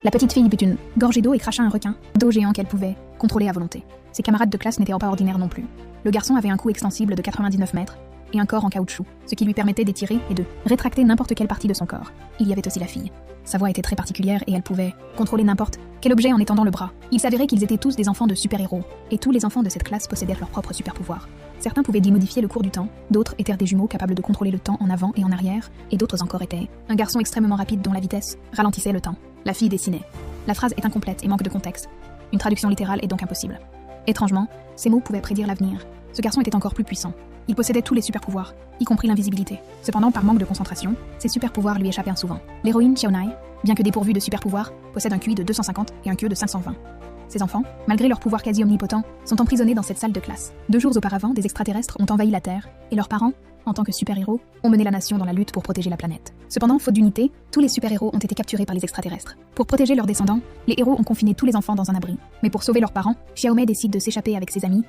La petite fille but une gorgée d'eau et cracha un requin d'eau géant qu'elle pouvait contrôler à volonté. Ses camarades de classe n'étaient pas ordinaires non plus. Le garçon avait un cou extensible de 99 mètres et un corps en caoutchouc, ce qui lui permettait d'étirer et de rétracter n'importe quelle partie de son corps. Il y avait aussi la fille. Sa voix était très particulière et elle pouvait contrôler n'importe quel objet en étendant le bras. Il s'avérait qu'ils étaient tous des enfants de super-héros, et tous les enfants de cette classe possédaient leur propre super-pouvoir. Certains pouvaient modifier le cours du temps, d'autres étaient des jumeaux capables de contrôler le temps en avant et en arrière, et d'autres encore étaient un garçon extrêmement rapide dont la vitesse ralentissait le temps. La fille dessinait. La phrase est incomplète et manque de contexte. Une traduction littérale est donc impossible. Étrangement, ces mots pouvaient prédire l'avenir. Ce garçon était encore plus puissant. Il possédait tous les super-pouvoirs, y compris l'invisibilité. Cependant, par manque de concentration, ses super-pouvoirs lui échappaient souvent. L'héroïne Xiaonai, bien que dépourvue de super-pouvoirs, possède un QI de 250 et un QE de 520. Ces enfants, malgré leur pouvoir quasi omnipotent, sont emprisonnés dans cette salle de classe. 2 jours auparavant, des extraterrestres ont envahi la Terre, et leurs parents, en tant que super-héros, ont mené la nation dans la lutte pour protéger la planète. Cependant, faute d'unité, tous les super-héros ont été capturés par les extraterrestres. Pour protéger leurs descendants, les héros ont confiné tous les enfants dans un abri. Mais pour sauver leurs parents, Xiaomei décide de s'échapper avec ses amis